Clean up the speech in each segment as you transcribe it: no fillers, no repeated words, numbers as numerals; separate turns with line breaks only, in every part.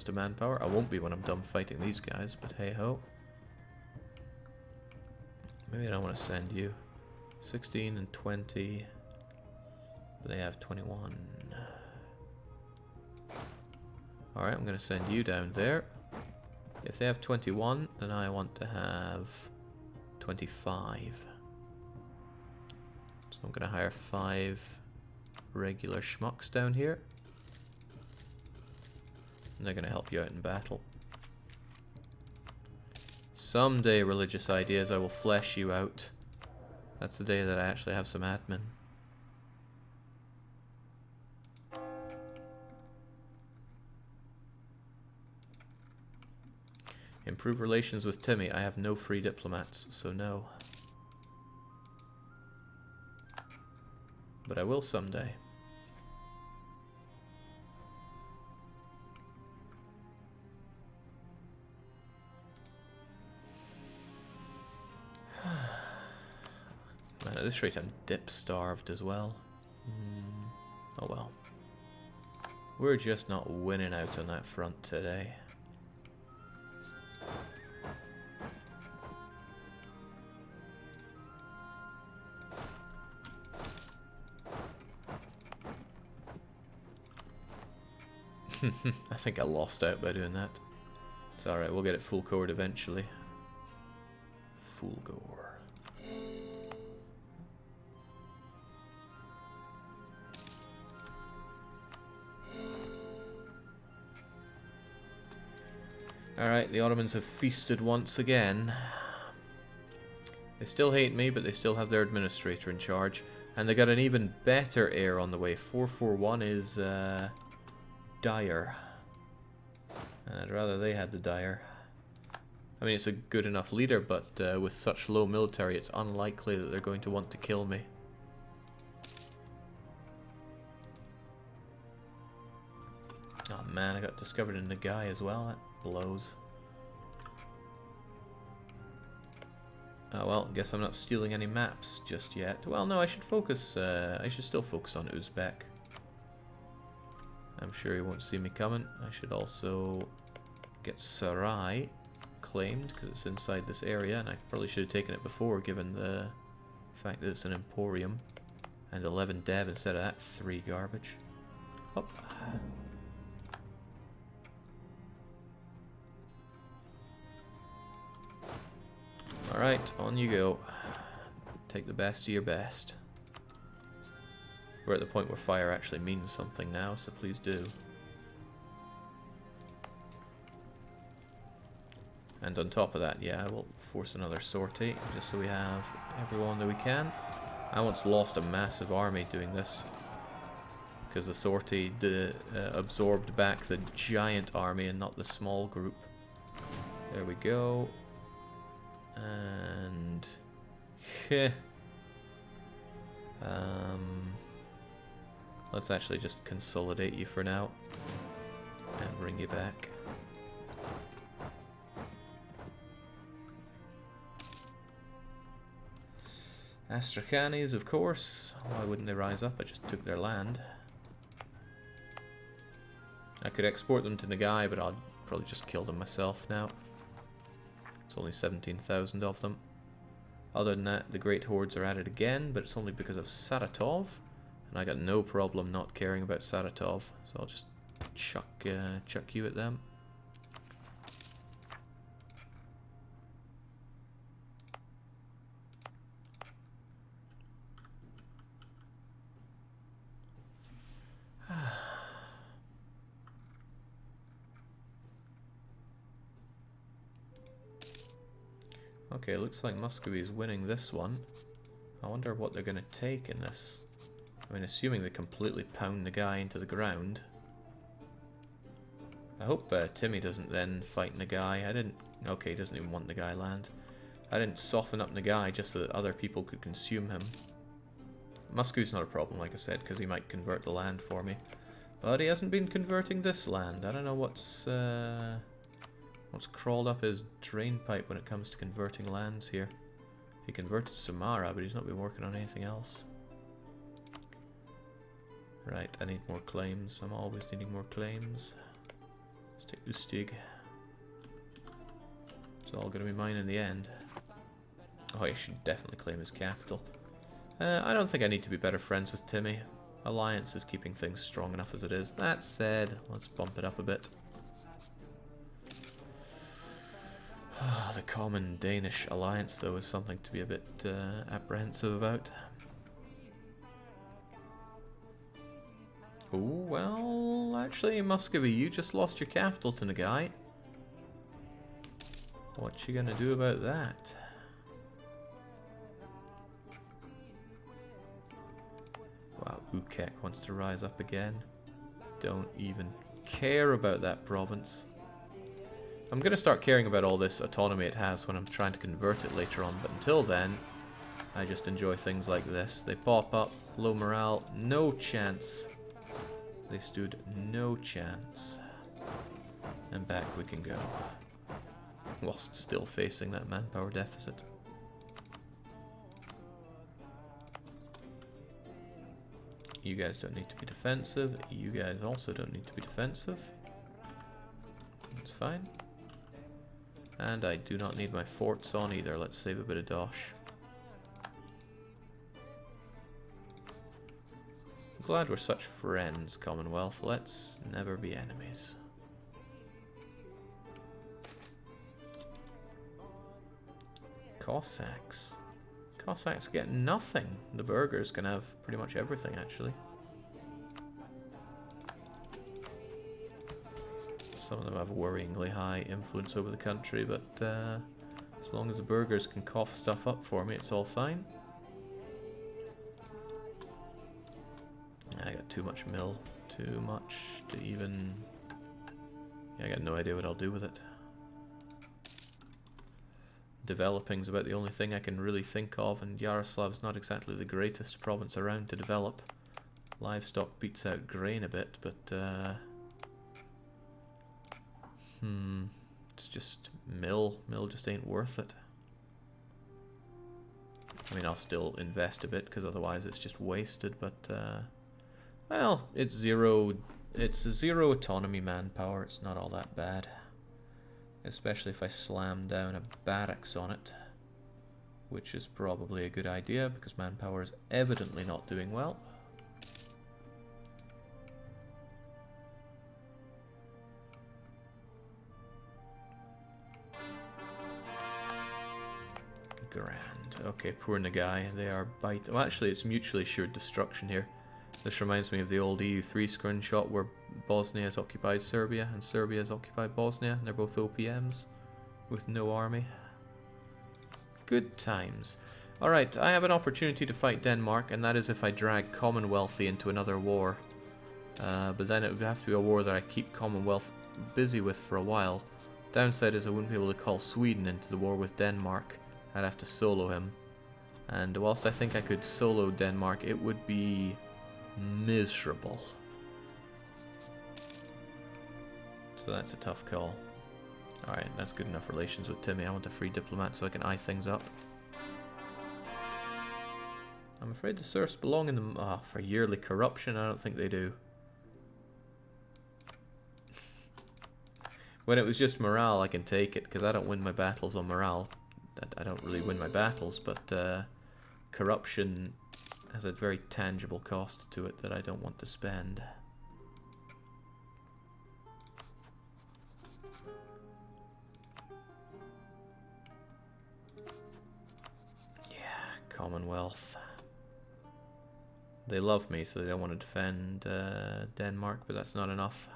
comes to manpower. I won't be when I'm done fighting these guys, but hey ho. Maybe I don't want to send you. 16 and 20. But they have 21. Alright, I'm going to send you down there. If they have 21, then I want to have 25. So I'm going to hire 5 regular schmucks down here. And they're going to help you out in battle. Someday, religious ideas, I will flesh you out. That's the day that I actually have some admin. Improve relations with Timmy. I have no free diplomats, so no. But I will someday. Man, at this rate I'm dip-starved as well. Oh well. We're just not winning out on that front today. I think I lost out by doing that. It's alright, we'll get it full cored eventually. Full gore. Alright, the Ottomans have feasted once again. They still hate me, but they still have their administrator in charge. And they got an even better heir on the way. 441 is dire. And I'd rather they had the dire. I mean, it's a good enough leader, but with such low military, it's unlikely that they're going to want to kill me. Oh man, I got discovered in Nagai as well. That blows. Oh well, guess I'm not stealing any maps just yet. Well, no, I should focus. I should still focus on Uzbek. I'm sure he won't see me coming. I should also get Sarai claimed because it's inside this area, and I probably should have taken it before, given the fact that it's an emporium. And 11 dev instead of that 3 garbage. Oh. Alright, on you go. Take the best of your best. We're at the point where fire actually means something now, so please do. And on top of that, yeah, I will force another sortie, just so we have everyone that we can. I once lost a massive army doing this, because the sortie absorbed back the giant army and not the small group. There we go. And let's actually just consolidate you for now and bring you back. Astrachanes, of course. Why wouldn't they rise up? I just took their land. I could export them to Nagai, but I'll probably just kill them myself now. It's only 17,000 of them. Other than that, the Great Hordes are at it again, but it's only because of Saratov. And I got no problem not caring about Saratov, so I'll just chuck you at them. Okay, looks like Muscovy is winning this one. I wonder what they're going to take in this. I mean, assuming they completely pound the guy into the ground. I hope Timmy doesn't then fight Nagai. I didn't... Okay, he doesn't even want Nagai land. I didn't soften up Nagai just so that other people could consume him. Muscovy's not a problem, like I said, because he might convert the land for me. But he hasn't been converting this land. I don't know what's crawled up his drain pipe when it comes to converting lands here. He converted Samara, but he's not been working on anything else. Right, I need more claims. I'm always needing more claims. Let's take Ustig. It's all going to be mine in the end. Oh, I should definitely claim his capital. I don't think I need to be better friends with Timmy. Alliance is keeping things strong enough as it is. That said, let's bump it up a bit. The common Danish alliance, though, is something to be a bit apprehensive about. Oh, well, actually, Muscovy, you just lost your capital to Nagai. What you gonna do about that? Wow, Ukek wants to rise up again. Don't even care about that province. I'm going to start caring about all this autonomy it has when I'm trying to convert it later on, but until then, I just enjoy things like this. They pop up, low morale, no chance. They stood no chance. And back we can go. Whilst still facing that manpower deficit. You guys don't need to be defensive. You guys also don't need to be defensive. It's fine. And I do not need my forts on either. Let's save a bit of dosh. I'm glad we're such friends, Commonwealth. Let's never be enemies. Cossacks. Cossacks get nothing. The burghers can have pretty much everything, actually. Some of them have worryingly high influence over the country, but as long as the burghers can cough stuff up for me, it's all fine. I got too much mill. Too much to even... Yeah, I got no idea what I'll do with it. Developing's about the only thing I can really think of, and Yaroslav's not exactly the greatest province around to develop. Livestock beats out grain a bit, but it's just mill. Mill just ain't worth it. I mean, I'll still invest a bit because otherwise it's just wasted, but well, it's a zero autonomy manpower. It's not all that bad. Especially if I slam down a barracks on it, which is probably a good idea because manpower is evidently not doing well. Grand. Okay, poor Nagai. They are Well, actually, it's mutually assured destruction here. This reminds me of the old EU3 screenshot where Bosnia has occupied Serbia and Serbia has occupied Bosnia. And they're both OPMs with no army. Good times. Alright, I have an opportunity to fight Denmark, and that is if I drag Commonwealthy into another war. But then it would have to be a war that I keep Commonwealth busy with for a while. Downside is I wouldn't be able to call Sweden into the war with Denmark. I'd have to solo him. And whilst I think I could solo Denmark, it would be miserable. So that's a tough call. Alright, that's good enough relations with Timmy. I want a free diplomat so I can eye things up. I'm afraid the serfs belong in the... for yearly corruption, I don't think they do. When it was just morale, I can take it, because I don't win my battles on morale. I don't really win my battles, but corruption has a very tangible cost to it that I don't want to spend. Yeah, Commonwealth. They love me, so they don't want to defend Denmark, but that's not enough.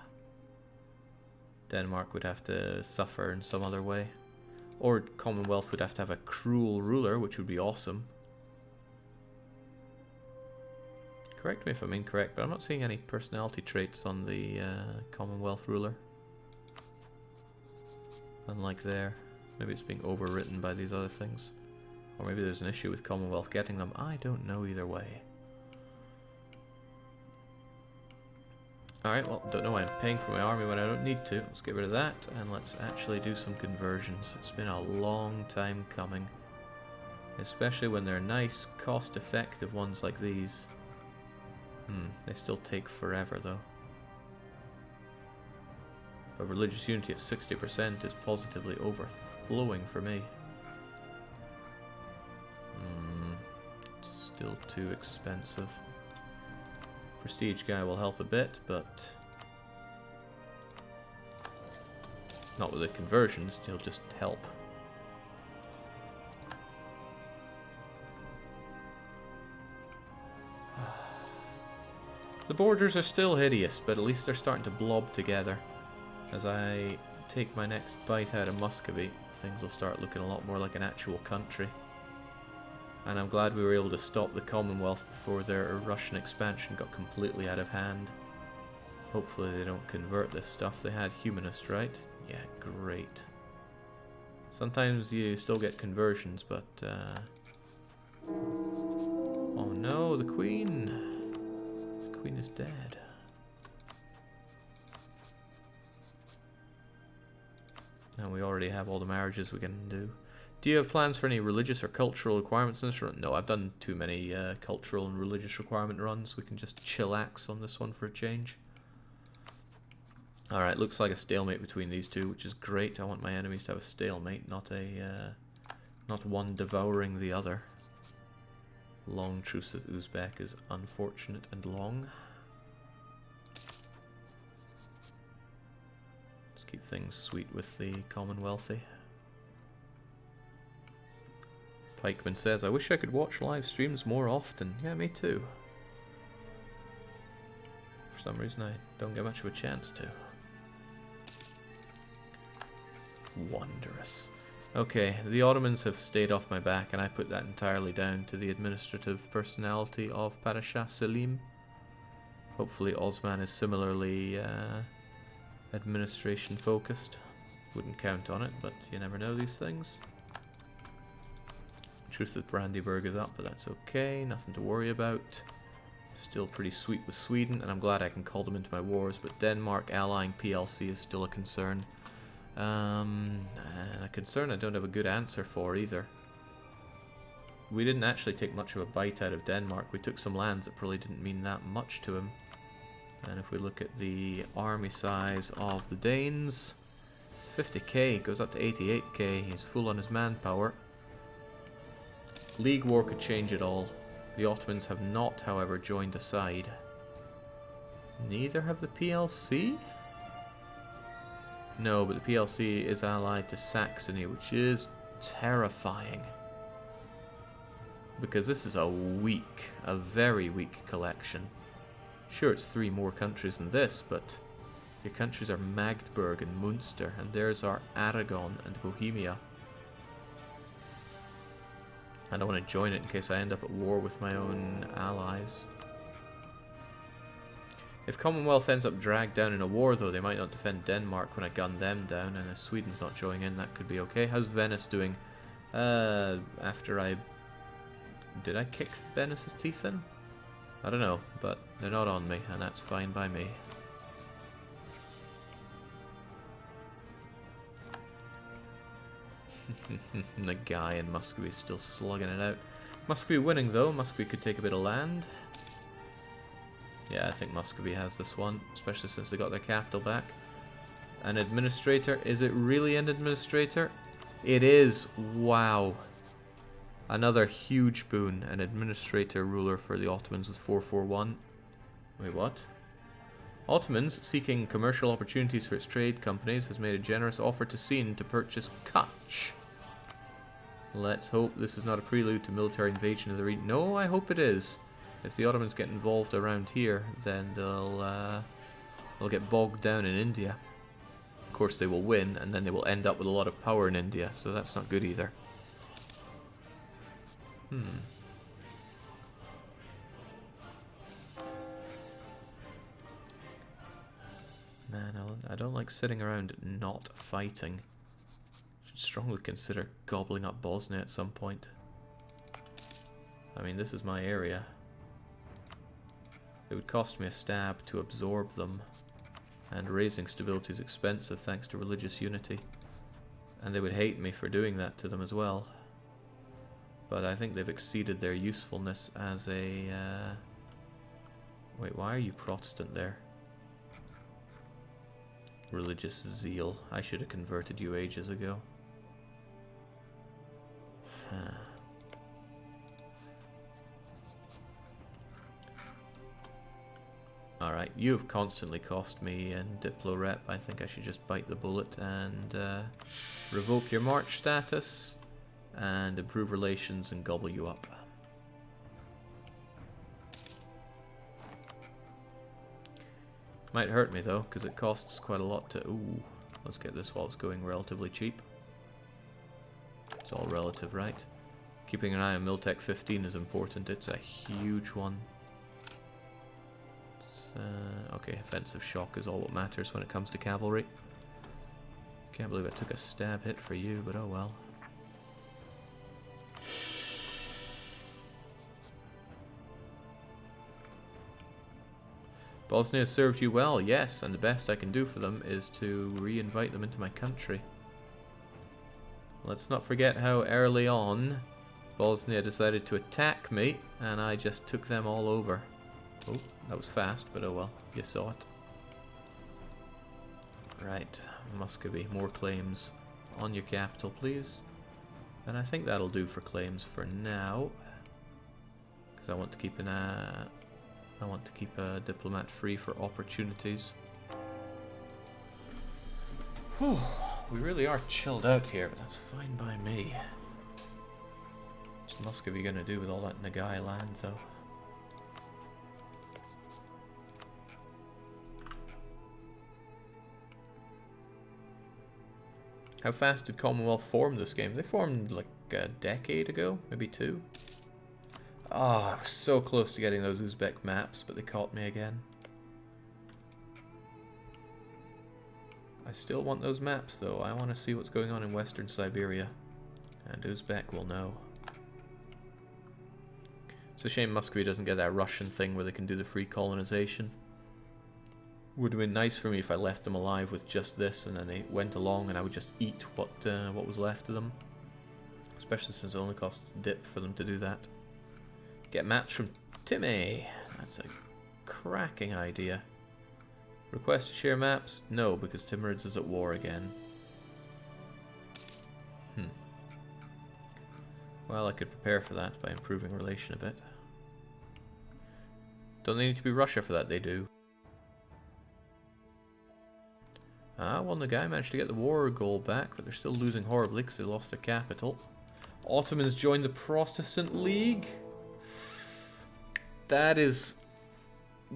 Denmark would have to suffer in some other way. Or Commonwealth would have to have a cruel ruler, which would be awesome. Correct me if I'm incorrect, but I'm not seeing any personality traits on the Commonwealth ruler. Unlike there. Maybe it's being overwritten by these other things. Or maybe there's an issue with Commonwealth getting them. I don't know either way. Alright, well, don't know why I'm paying for my army when I don't need to. Let's get rid of that, and let's actually do some conversions. It's been a long time coming. Especially when they're nice, cost-effective ones like these. They still take forever, though. But religious unity at 60% is positively overflowing for me. Still too expensive. Prestige guy will help a bit, but not with the conversions, he'll just help. The borders are still hideous, but at least they're starting to blob together. As I take my next bite out of Muscovy, things will start looking a lot more like an actual country. And I'm glad we were able to stop the Commonwealth before their Russian expansion got completely out of hand. Hopefully they don't convert this stuff. They had humanist, right? Yeah, great. Sometimes you still get conversions, but... Oh no, the Queen! The Queen is dead. And we already have all the marriages we can do. Do you have plans for any religious or cultural requirements in this run? No, I've done too many cultural and religious requirement runs. We can just chillax on this one for a change. Alright, looks like a stalemate between these two, which is great. I want my enemies to have a stalemate, not one devouring the other. Long truce with Uzbek is unfortunate and long. Let's keep things sweet with the Commonwealthy. Pikeman says, I wish I could watch live streams more often. Yeah, me too. For some reason I don't get much of a chance to. Wondrous. Okay, the Ottomans have stayed off my back, and I put that entirely down to the administrative personality of Padishah Selim. Hopefully Osman is similarly administration focused. Wouldn't count on it, but you never know these things. Truth with Brandenburg is up, but that's okay. Nothing to worry about. Still pretty sweet with Sweden, and I'm glad I can call them into my wars, but Denmark allying PLC is still a concern. And a concern I don't have a good answer for either. We didn't actually take much of a bite out of Denmark. We took some lands that probably didn't mean that much to him. And if we look at the army size of the Danes, it's 50k, goes up to 88k. He's full on his manpower. League war could change it all. The Ottomans have not, however, joined a side. Neither have the PLC? No, but the PLC is allied to Saxony, which is terrifying. Because this is a very weak collection. Sure, it's 3 more countries than this, but your countries are Magdeburg and Munster, and theirs are Aragon and Bohemia. I don't want to join it in case I end up at war with my own allies. If Commonwealth ends up dragged down in a war, though, they might not defend Denmark when I gun them down, and if Sweden's not joining in, that could be okay. How's Venice doing? After I... Did I kick Venice's teeth in? I don't know, but they're not on me, and that's fine by me. The guy in Muscovy is still slugging it out. Muscovy winning, though. Muscovy could take a bit of land. Yeah, I think Muscovy has this one, especially since they got their capital back. An administrator. Is it really an administrator? It is. Wow. Another huge boon. An administrator ruler for the Ottomans with 441. Wait, what? Ottomans, seeking commercial opportunities for its trade companies, has made a generous offer to Sin to purchase Kutch. Let's hope this is not a prelude to military invasion of the region. No, I hope it is. If the Ottomans get involved around here, then they'll get bogged down in India. Of course, they will win, and then they will end up with a lot of power in India, so that's not good either. Man, I don't like sitting around not fighting. Should strongly consider gobbling up Bosnia at some point. I mean, this is my area. It would cost me a stab to absorb them, and raising stability is expensive thanks to religious unity. And they would hate me for doing that to them as well. But I think they've exceeded their usefulness as a... Wait, why are you Protestant there? religious zeal. I should have converted you ages ago. Alright, you've constantly cost me in Diplo Rep. I think I should just bite the bullet and revoke your march status and improve relations and gobble you up. Might hurt me though, because it costs quite a lot to... Ooh, let's get this while it's going relatively cheap. It's all relative, right? Keeping an eye on Miltech 15 is important. It's a huge one. Okay, offensive shock is all that matters when it comes to cavalry. Can't believe I took a stab hit for you, but oh well. Bosnia served you well, yes, and the best I can do for them is to re-invite them into my country. Let's not forget how early on Bosnia decided to attack me, and I just took them all over. Oh, that was fast, but oh well, you saw it. Right, Muscovy, more claims on your capital, please. And I think that'll do for claims for now, because I want to keep a diplomat free for opportunities. Whew, we really are chilled out here, but that's fine by me. What's Muscovy gonna do with all that Nagai land, though? How fast did Commonwealth form this game? They formed like a decade ago, maybe 2. Oh, I was so close to getting those Uzbek maps, but they caught me again. I still want those maps though. I want to see what's going on in Western Siberia. And Uzbek will know. It's a shame Muscovy doesn't get that Russian thing where they can do the free colonization. Would have been nice for me if I left them alive with just this and then they went along and I would just eat what was left of them. Especially since it only costs dip for them to do that. Get maps from Timmy. That's a cracking idea. Request to share maps? No, because Timurids is at war again. Well, I could prepare for that by improving relation a bit. Don't they need to be Russia for that? They do. Ah, well, the guy managed to get the war goal back, but they're still losing horribly because they lost their capital. Ottomans joined the Protestant League. That is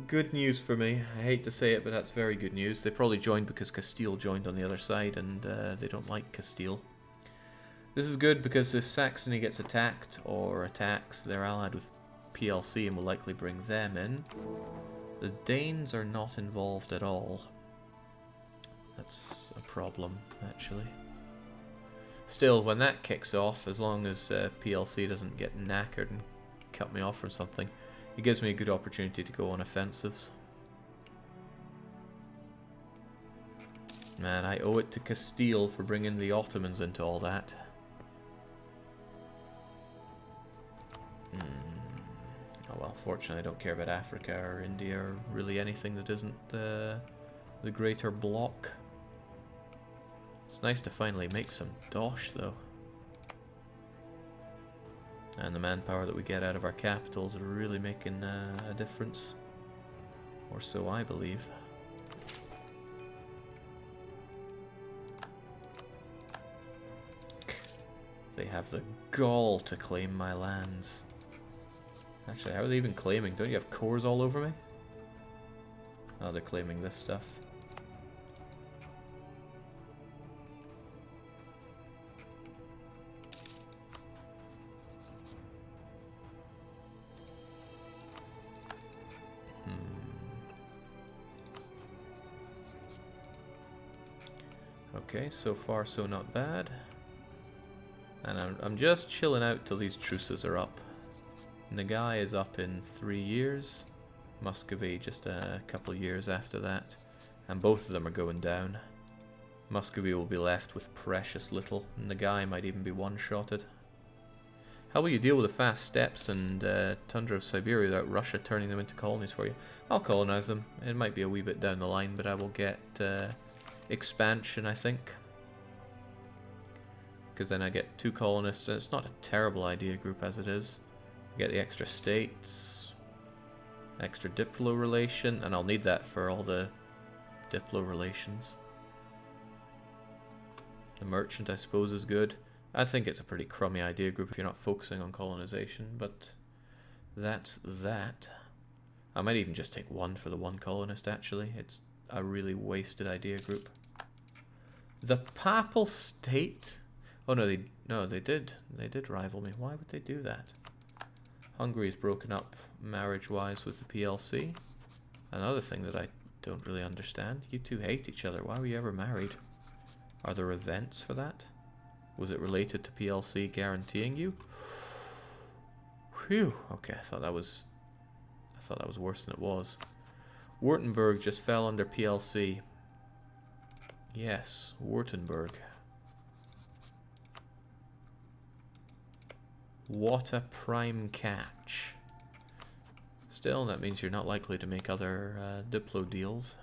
good news for me. I hate to say it, but that's very good news. They probably joined because Castile joined on the other side, and they don't like Castile. This is good because if Saxony gets attacked or attacks, they're allied with PLC and will likely bring them in. The Danes are not involved at all. That's a problem, actually. Still, when that kicks off, as long as PLC doesn't get knackered and cut me off from something, it gives me a good opportunity to go on offensives. Man, I owe it to Castile for bringing the Ottomans into all that. Oh well, fortunately I don't care about Africa or India or really anything that isn't the greater bloc. It's nice to finally make some dosh though. And the manpower that we get out of our capitals are really making a difference. Or so I believe. They have the gall to claim my lands. Actually, how are they even claiming? Don't you have cores all over me? Oh, they're claiming this stuff. Okay, so far so not bad. And I'm just chilling out till these truces are up. Nagai is up in 3 years. Muscovy just a couple of years after that. And both of them are going down. Muscovy will be left with precious little. Nagai might even be one-shotted. How will you deal with the fast steppes and tundra of Siberia without Russia turning them into colonies for you? I'll colonize them. It might be a wee bit down the line, but I will get expansion, I think. Because then I get 2 colonists, and it's not a terrible idea group as it is. I get the extra states, extra diplo relation, and I'll need that for all the diplo relations. The merchant, I suppose, is good. I think it's a pretty crummy idea group if you're not focusing on colonization, but that's that. I might even just take 1 for the 1 colonist, actually. It's a really wasted idea group. The Papal State? Oh no, they did rival me. Why would they do that? Hungary's broken up marriage-wise with the PLC. Another thing that I don't really understand. You two hate each other. Why were you ever married? Are there events for that? Was it related to PLC guaranteeing you? Phew. Okay, I thought that was worse than it was. Württemberg just fell under PLC. Yes, Württemberg. What a prime catch. Still, that means you're not likely to make other Diplo deals.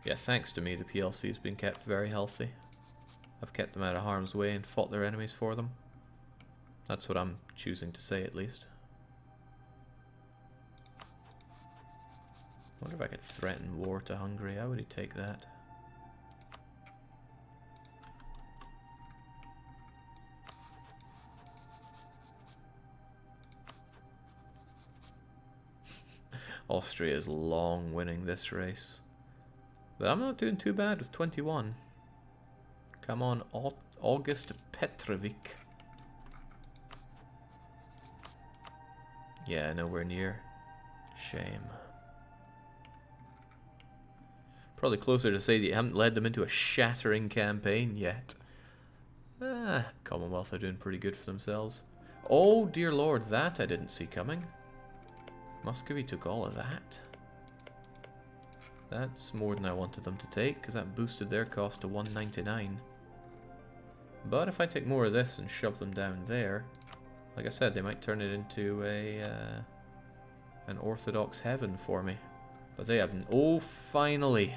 Yeah, thanks to me, the PLC has been kept very healthy. I've kept them out of harm's way and fought their enemies for them. That's what I'm choosing to say, at least. I wonder if I could threaten war to Hungary. How would he take that? Austria is long winning this race. But I'm not doing too bad with 21. Come on, August Petrovic. Yeah, nowhere near. Shame. Probably closer to say that you haven't led them into a shattering campaign yet. Commonwealth are doing pretty good for themselves. Oh dear lord, that I didn't see coming. Muscovy took all of that. That's more than I wanted them to take, because that boosted their cost to 199. But if I take more of this and shove them down there, like I said, they might turn it into an Orthodox heaven for me. But they haven't. Oh, finally!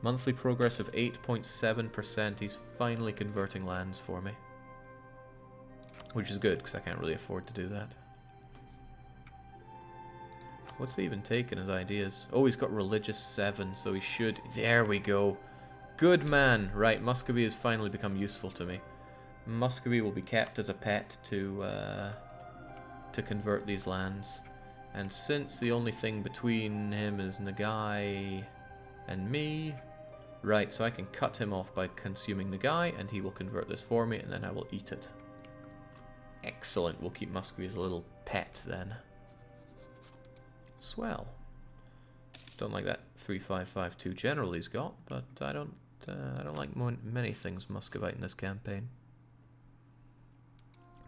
Monthly progress of 8.7%. He's finally converting lands for me. Which is good, because I can't really afford to do that. What's he even taken as ideas? Oh, he's got religious 7, so he should... There we go. Good man. Right, Muscovy has finally become useful to me. Muscovy will be kept as a pet to convert these lands. And since the only thing between him is Nagai and me... Right, so I can cut him off by consuming Nagai, and he will convert this for me, and then I will eat it. Excellent. We'll keep Muscovy as a little pet then. Swell. Don't like that 3552 general he's got, but I don't like many things Muscovite in this campaign.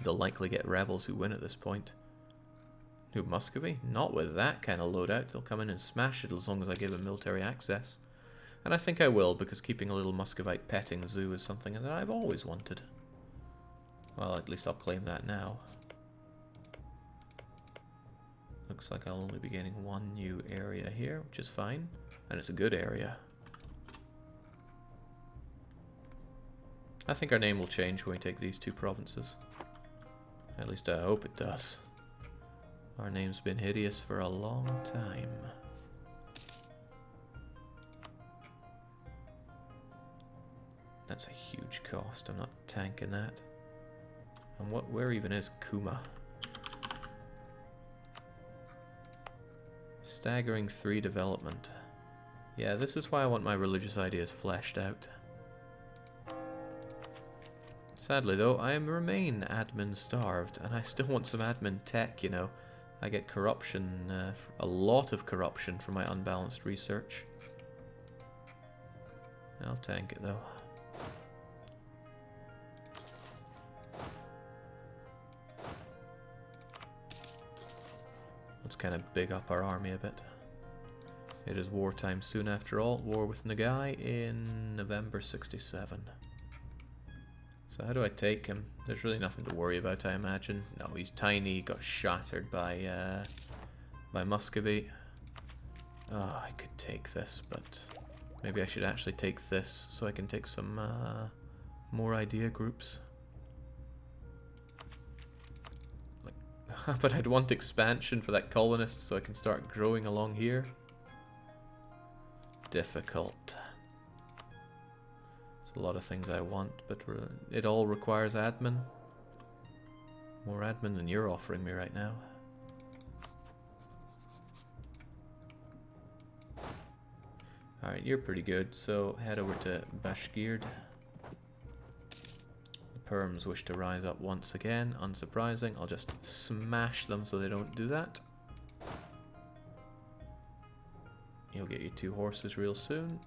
They'll likely get rebels who win at this point. Who, Muscovy? Not with that kind of loadout. They'll come in and smash it as long as I give them military access. And I think I will, because keeping a little Muscovite petting zoo is something that I've always wanted. Well, at least I'll claim that now. Looks like I'll only be gaining 1 new area here, which is fine. And it's a good area. I think our name will change when we take these 2 provinces. At least I hope it does. Our name's been hideous for a long time. That's a huge cost. I'm not tanking that. And where even is Kuma? Staggering 3 development. Yeah, this is why I want my religious ideas fleshed out. Sadly though, I remain admin starved, and I still want some admin tech, you know. I get corruption, a lot of corruption from my unbalanced research. I'll tank it though. Let's kind of big up our army a bit. It is wartime soon after all. War with Nagai in November 67. So how do I take him? There's really nothing to worry about, I imagine. No, he's tiny. He got shattered by Muscovy. Oh, I could take this, but maybe I should actually take this so I can take some more idea groups. But I'd want expansion for that colonist so I can start growing along here. Difficult. There's a lot of things I want, but it all requires admin. More admin than you're offering me right now. Alright, you're pretty good, so head over to Bashkird. Perms wish to rise up once again, unsurprising. I'll just smash them so they don't do that. You'll get your 2 horses real soon.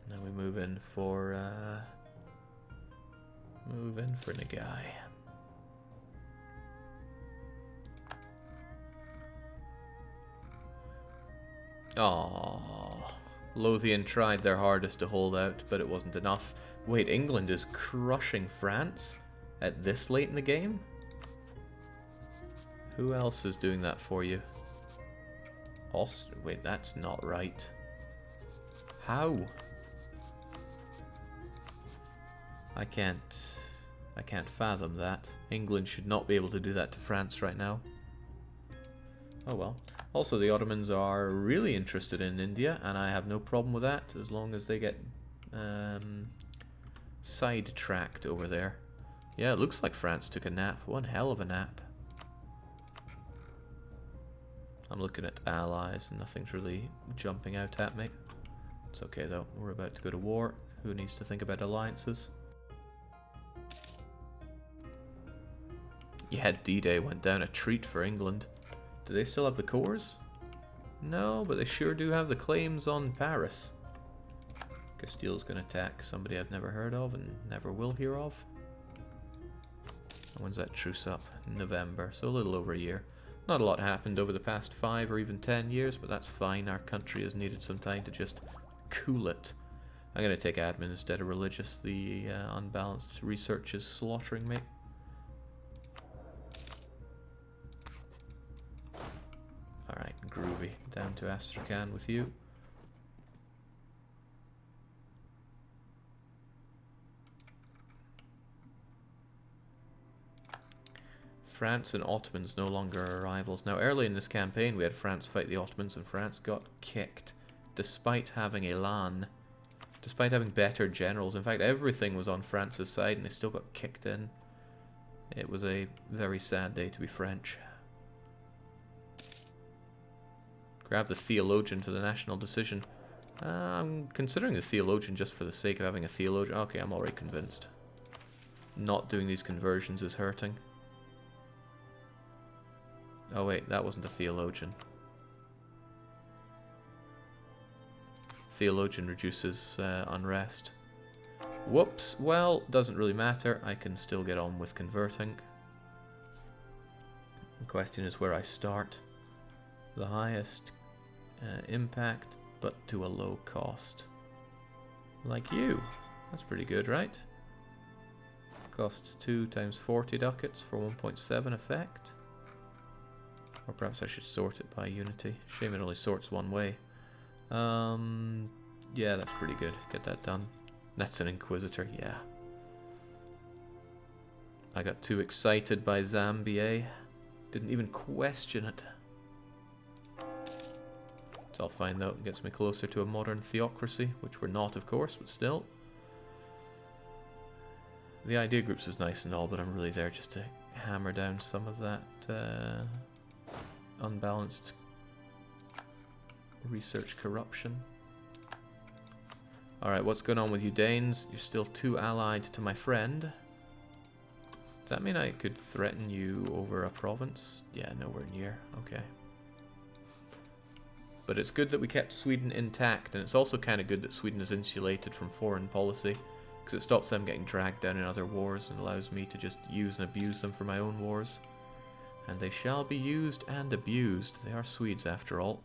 Now we move in for Nagai. Aww. Lothian tried their hardest to hold out, but it wasn't enough. Wait, England is crushing France at this late in the game? Who else is doing that for you? Wait, that's not right. How? I can't fathom that. England should not be able to do that to France right now. Oh well. Also, the Ottomans are really interested in India, and I have no problem with that as long as they get sidetracked over there. Yeah, it looks like France took a nap. One hell of a nap. I'm looking at allies and nothing's really jumping out at me. It's okay though, we're about to go to war. Who needs to think about alliances? Yeah, D-Day went down a treat for England. Do they still have the cores? No, but they sure do have the claims on Paris. Castile's going to attack somebody I've never heard of and never will hear of. When's that truce up? November, so a little over a year. Not a lot happened over the past 5 or even 10 years, but that's fine. Our country has needed some time to just cool it. I'm going to take admin instead of religious. The unbalanced research is slaughtering me. Alright, groovy. Down to Astrakhan with you. France and Ottomans no longer are rivals. Now, early in this campaign, we had France fight the Ottomans, and France got kicked, despite having Elan, despite having better generals. In fact, everything was on France's side, and they still got kicked in. It was a very sad day to be French. Grab the theologian for the national decision. I'm considering the theologian just for the sake of having a theologian. Okay, I'm already convinced. Not doing these conversions is hurting. Oh wait, that wasn't a theologian. Theologian reduces unrest. Whoops, well, doesn't really matter. I can still get on with converting. The question is where I start. The highest impact, but to a low cost. Like you. That's pretty good, right? Costs 2 times 40 ducats for 1.7 effect. Or perhaps I should sort it by unity. Shame it only sorts one way. Yeah, that's pretty good. Get that done. That's an Inquisitor, yeah. I got too excited by Zambia. Didn't even question it. It's all fine though. It gets me closer to a modern theocracy, which we're not, of course, but still. The idea groups is nice and all, but I'm really there just to hammer down some of that unbalanced research corruption. Alright, what's going on with you Danes? You're still too allied to my friend. Does that mean I could threaten you over a province? Yeah, nowhere near. Okay. But it's good that we kept Sweden intact, and it's also kind of good that Sweden is insulated from foreign policy, because it stops them getting dragged down in other wars and allows me to just use and abuse them for my own wars. And they shall be used and abused. They are Swedes after all.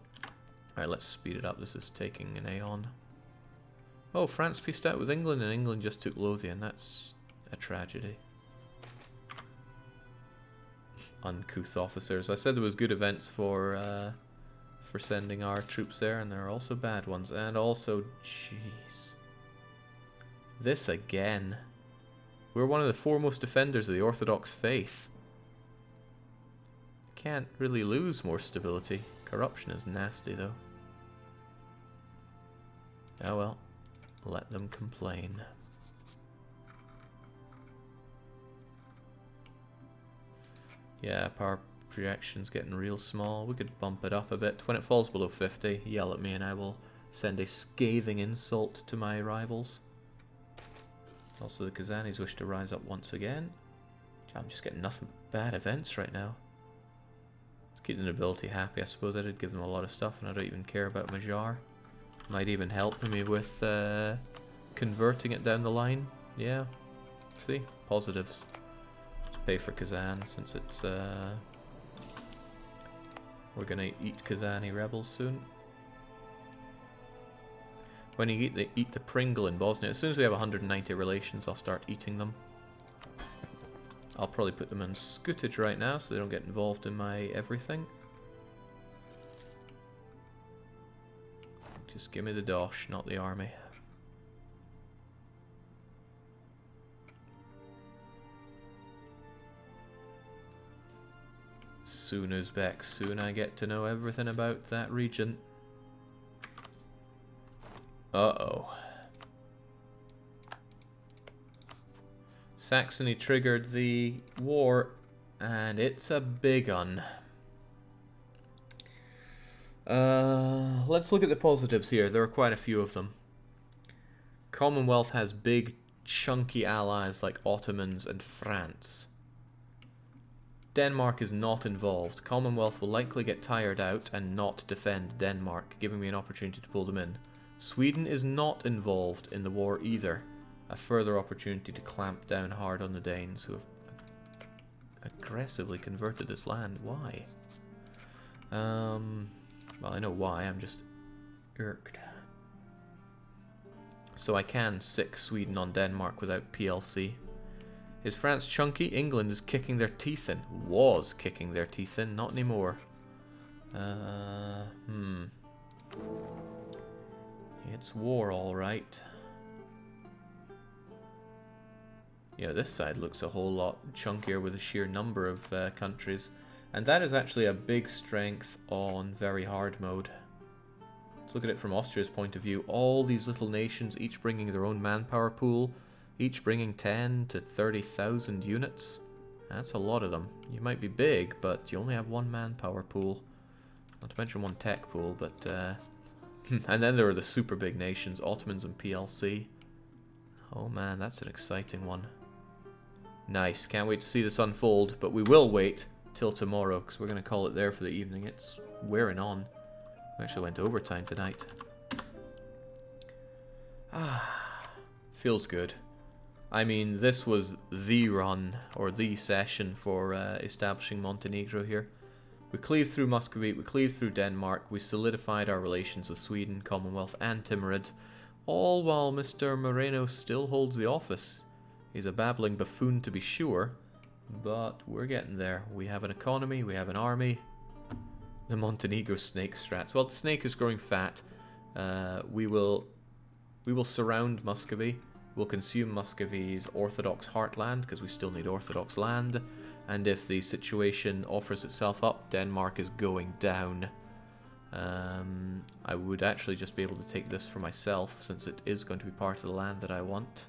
Alright, let's speed it up. This is taking an aeon. Oh, France peaced out with England and England just took Lothian. That's a tragedy. Uncouth officers. I said there was good events for for sending our troops there, and there are also bad ones. And also, jeez. This again. We're one of the foremost defenders of the Orthodox faith. Can't really lose more stability. Corruption is nasty, though. Oh well. Let them complain. Yeah, power projection's getting real small. We could bump it up a bit. When it falls below 50, yell at me and I will send a scathing insult to my rivals. Also, the Kazanis wish to rise up once again. I'm just getting nothing but bad events right now. Let's keep the nobility happy. I suppose I did give them a lot of stuff, and I don't even care about Majar. Might even help me with converting it down the line. Yeah, see, positives. Let's pay for Kazan since it's we're gonna eat Kazani rebels soon. When you eat the Pringle in Bosnia, as soon as we have 190 relations, I'll start eating them. I'll probably put them in scutage right now so they don't get involved in my everything. Just give me the dosh, not the army. Soon, Uzbek, soon I get to know everything about that region. Uh-oh. Saxony triggered the war, and it's a big un. Let's look at the positives here. There are quite a few of them. Commonwealth has big, chunky allies like Ottomans and France. Denmark is not involved. Commonwealth will likely get tired out and not defend Denmark, giving me an opportunity to pull them in. Sweden is not involved in the war either. A further opportunity to clamp down hard on the Danes, who have aggressively converted this land. Why? Well, I know why. I'm just irked. So I can sick Sweden on Denmark without PLC. Is France chunky? England is kicking their teeth in. Was kicking their teeth in. Not anymore. It's war, all right. Yeah, this side looks a whole lot chunkier with the sheer number of countries. And that is actually a big strength on very hard mode. Let's look at it from Austria's point of view. All these little nations, each bringing their own manpower pool, each bringing 10 to 30,000 units. That's a lot of them. You might be big, but you only have one manpower pool. Not to mention one tech pool, but... and then there are the super big nations, Ottomans and PLC. Oh man, that's an exciting one. Nice, can't wait to see this unfold, but we will wait till tomorrow, because we're going to call it there for the evening. It's wearing on. We actually went overtime tonight. Feels good. I mean, this was the run, or the session for establishing Montenegro here. We cleaved through Muscovy, we cleaved through Denmark, we solidified our relations with Sweden, Commonwealth and Timurids, all while Mr. Moreno still holds the office. He's a babbling buffoon to be sure, but we're getting there. We have an economy, we have an army. The Montenegro snake strats. Well, the snake is growing fat. We will surround Muscovy. We'll consume Muscovy's Orthodox heartland, because we still need Orthodox land. And if the situation offers itself up, Denmark is going down. I would actually just be able to take this for myself, since it is going to be part of the land that I want.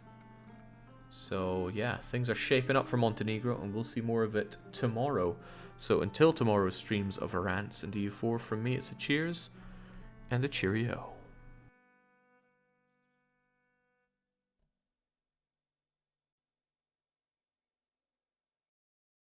So yeah, things are shaping up for Montenegro, and we'll see more of it tomorrow. So until tomorrow's streams of Arants and EU4, from me it's a cheers and a cheerio.